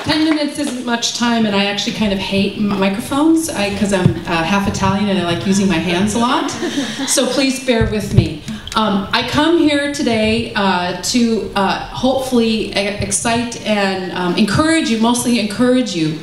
10 minutes isn't much time, and I actually kind of hate microphones because I'm half Italian and I like using my hands a lot. So please bear with me. I come here today to hopefully excite and encourage you, mostly encourage you,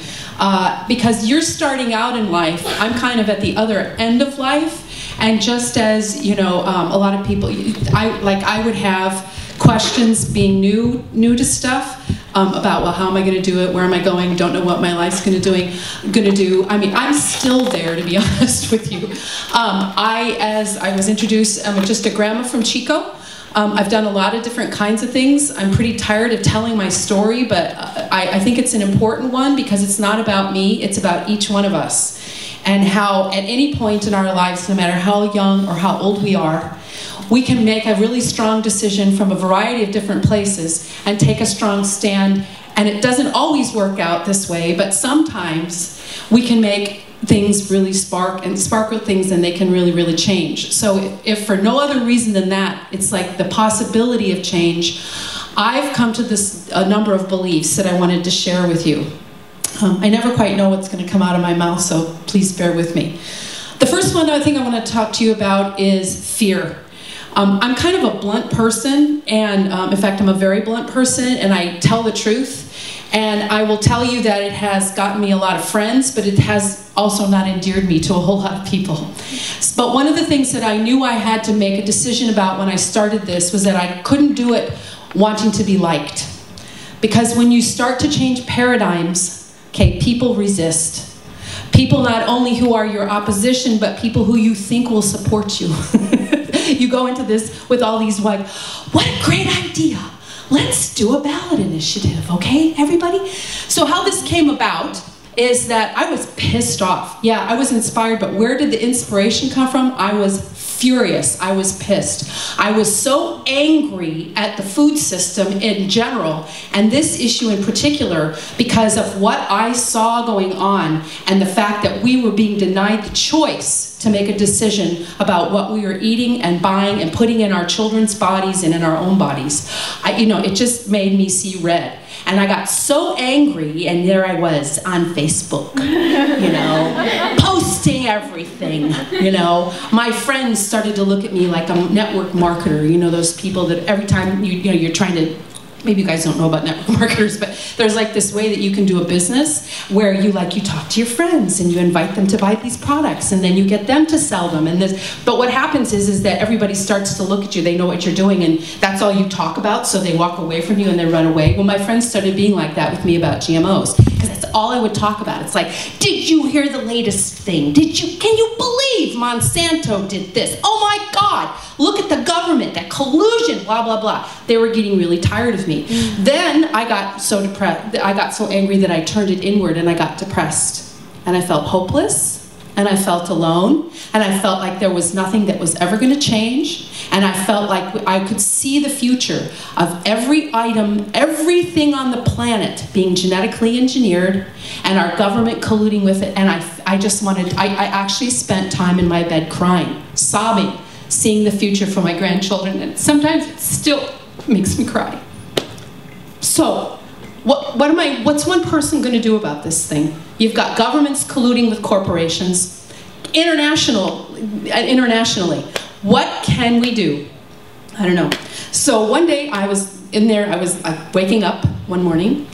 because you're starting out in life. I'm kind of at the other end of life, and just as, you know, a lot of people, I would have questions being new to stuff about, well, how am I going to do it? Where am I going? Don't know what my life's going to do. I mean, I'm still there, to be honest with you. As I was introduced, I'm just a grandma from Chico. I've done a lot of different kinds of things. I'm pretty tired of telling my story, but I think it's an important one because it's not about me, it's about each one of us. And how at any point in our lives, no matter how young or how old we are, we can make a really strong decision from a variety of different places and take a strong stand. And it doesn't always work out this way, but sometimes we can make things really sparkle things, and they can really, really change. So if for no other reason than that, it's like the possibility of change, I've come to a number of beliefs that I wanted to share with you. I never quite know what's going to come out of my mouth, so please bear with me. The first one I think I want to talk to you about is fear. I'm kind of a blunt person, and in fact, I'm a very blunt person, and I tell the truth. And I will tell you that it has gotten me a lot of friends, but it has also not endeared me to a whole lot of people. But one of the things that I knew I had to make a decision about when I started this was that I couldn't do it wanting to be liked. Because when you start to change paradigms, okay, people resist. People not only who are your opposition, but people who you think will support you. You go into this with all these like, what a great idea. Let's do a ballot initiative, okay, everybody? So how this came about is that I was pissed off. Yeah, I was inspired, but where did the inspiration come from? I was furious. I was pissed. I was so angry at the food system in general, and this issue in particular, because of what I saw going on and the fact that we were being denied the choice to make a decision about what we were eating and buying and putting in our children's bodies and in our own bodies. You know, it just made me see red. And I got so angry, and there I was on Facebook, you know, posting everything, you know. My friends started to look at me like I'm a network marketer, you know, those people that every time you're trying to, maybe you guys don't know about network marketers, but there's like this way that you can do a business where you talk to your friends and you invite them to buy these products, and then you get them to sell them. And but what happens is that everybody starts to look at you. They know what you're doing, and that's all you talk about, so they walk away from you and they run away. Well, my friends started being like that with me about GMOs, because that's all I would talk about. It's like, did you hear the latest thing? Can you believe Monsanto did this? Oh my God, look at the government, that collusion, blah, blah, blah. They were getting really tired of me. Then I got so depressed, I got so angry that I turned it inward, and I got depressed. And I felt hopeless, and I felt alone, and I felt like there was nothing that was ever going to change, and I felt like I could see the future of every item, everything on the planet being genetically engineered, and our government colluding with it, and I actually spent time in my bed crying, sobbing, seeing the future for my grandchildren, and sometimes it still makes me cry. So, what's one person going to do about this thing? You've got governments colluding with corporations, internationally. What can we do? I don't know. So one day I was in there, I was waking up one morning,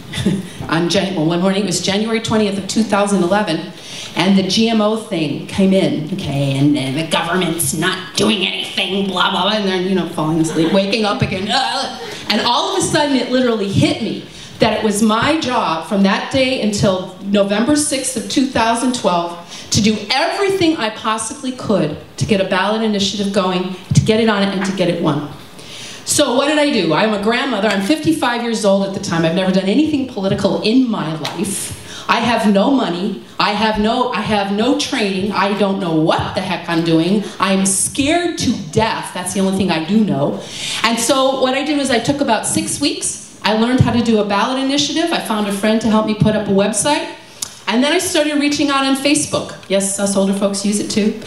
one morning, it was January 20th of 2011, and the GMO thing came in, okay, and the government's not doing anything, blah, blah, blah, and then, you know, falling asleep, waking up again, and all of a sudden it literally hit me that it was my job from that day until November 6th of 2012 to do everything I possibly could to get a ballot initiative going, to get it on it, and to get it won. So what did I do? I'm a grandmother, I'm 55 years old at the time, I've never done anything political in my life. I have no money, I have no training, I don't know what the heck I'm doing, I'm scared to death, that's the only thing I do know. And so what I did was I took about 6 weeks, I learned how to do a ballot initiative, I found a friend to help me put up a website, and then I started reaching out on Facebook. Yes, us older folks use it too.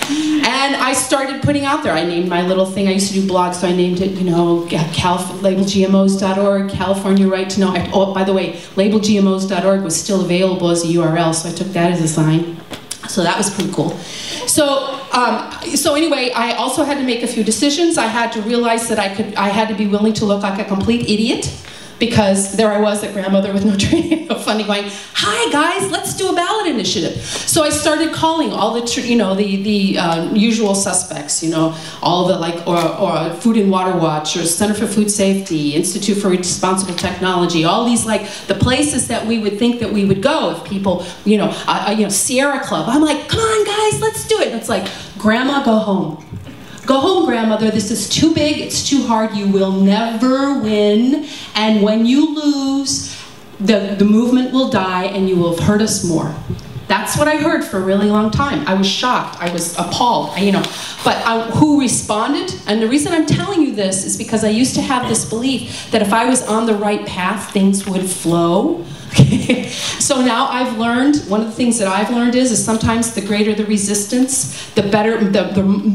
And I started putting out there, I named my little thing, I used to do blogs, so I named it, you know, labelgmos.org, California Right to Know. Oh, by the way, labelgmos.org was still available as a URL, so I took that as a sign. So that was pretty cool. So anyway, I also had to make a few decisions. I had to realize that I had to be willing to look like a complete idiot, because there I was, a grandmother with no training, no funding, going, "Hi guys, let's do a ballot initiative." So I started calling all the, you know, the usual suspects, you know, all the like, or Food and Water Watch, or Center for Food Safety, Institute for Responsible Technology, all these like the places that we would think that we would go if people, you know, Sierra Club. I'm like, "Come on guys, let's do it." And it's like, "Grandma, go home. Go home, grandmother, this is too big, it's too hard, you will never win, and when you lose, the movement will die and you will have hurt us more." That's what I heard for a really long time. I was shocked, I was appalled, you know. But who responded? And the reason I'm telling you this is because I used to have this belief that if I was on the right path, things would flow. So now I've learned, one of the things that I've learned is sometimes the greater the resistance, the better,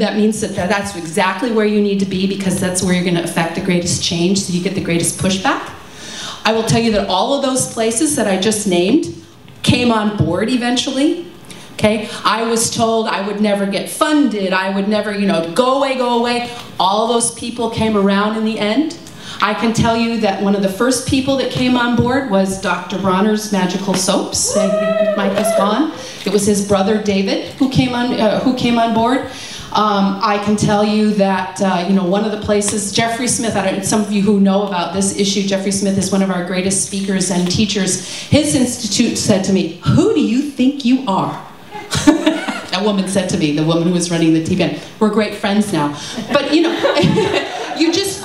that means that that's exactly where you need to be, because that's where you're going to affect the greatest change, so you get the greatest pushback. I will tell you that all of those places that I just named came on board eventually. Okay, I was told I would never get funded, I would never, you know, go away, go away. All those people came around in the end. I can tell you that one of the first people that came on board was Dr. Bronner's Magical Soaps. Mike is gone. It was his brother David who came on board. I can tell you that you know, one of the places, Jeffrey Smith, some of you who know about this issue, Jeffrey Smith is one of our greatest speakers and teachers. His institute said to me, "Who do you think you are?" That woman said to me, the woman who was running the TBN. We're great friends now. But you know,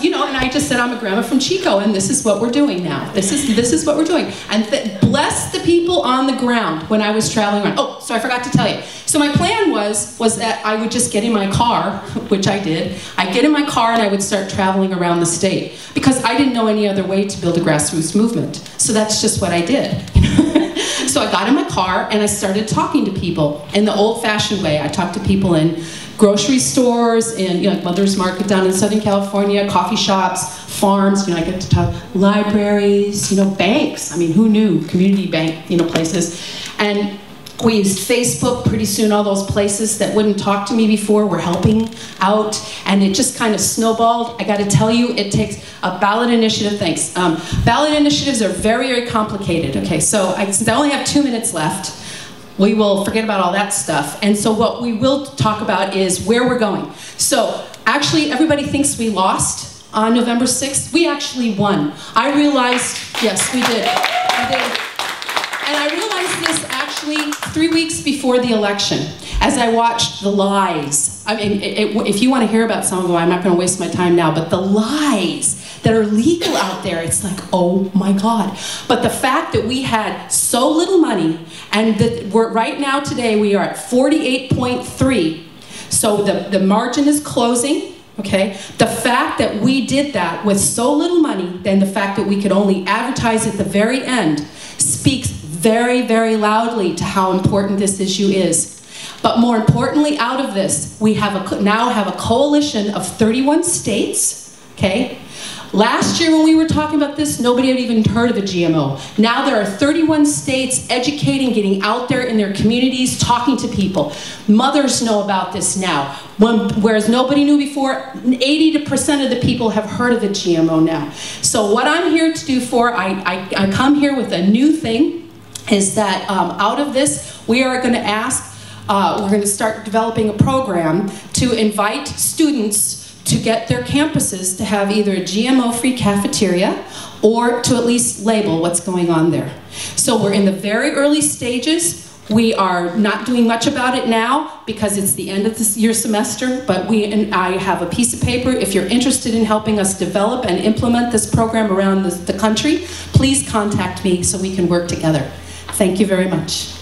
you know, and I just said, "I'm a grandma from Chico, and this is what we're doing now. This is what we're doing." And bless the people on the ground when I was traveling around. Oh, so I forgot to tell you. So my plan was that I would just get in my car, which I did. I'd get in my car and I would start traveling around the state, because I didn't know any other way to build a grassroots movement. So that's just what I did. So I got in my car and I started talking to people in the old-fashioned way. I talked to people in grocery stores, in, you know, like Mother's Market down in Southern California, coffee shops, farms, you know, I get to talk, libraries, you know, banks. I mean, who knew? Community bank, you know, places. And we used Facebook. Pretty soon all those places that wouldn't talk to me before were helping out, and it just kind of snowballed. I got to tell you, it takes a ballot initiative. Thanks. Ballot initiatives are very, very complicated. Okay, so since I only have 2 minutes left, we will forget about all that stuff. And so what we will talk about is where we're going. So actually, everybody thinks we lost on November 6th. We actually won. I realized, yes, we did. We did. And I realized this actually 3 weeks before the election, as I watched the lies. I mean, if you want to hear about some of them, I'm not going to waste my time now, but the lies that are legal out there, it's like, oh my God. But the fact that we had so little money, and that right now today we are at 48.3, so the margin is closing. Okay, the fact that we did that with so little money, then the fact that we could only advertise at the very end, speaks very, very loudly to how important this issue is. But more importantly, out of this, we now have a coalition of 31 states, okay? Last year when we were talking about this, nobody had even heard of a GMO. Now there are 31 states educating, getting out there in their communities, talking to people. Mothers know about this now. Whereas nobody knew before, 80% of the people have heard of a GMO now. So what I'm here to do I come here with a new thing, is that out of this, we are going to we're going to start developing a program to invite students to get their campuses to have either a GMO-free cafeteria or to at least label what's going on there. So we're in the very early stages. We are not doing much about it now because it's the end of your semester, but I have a piece of paper. If you're interested in helping us develop and implement this program around the country, please contact me so we can work together. Thank you very much.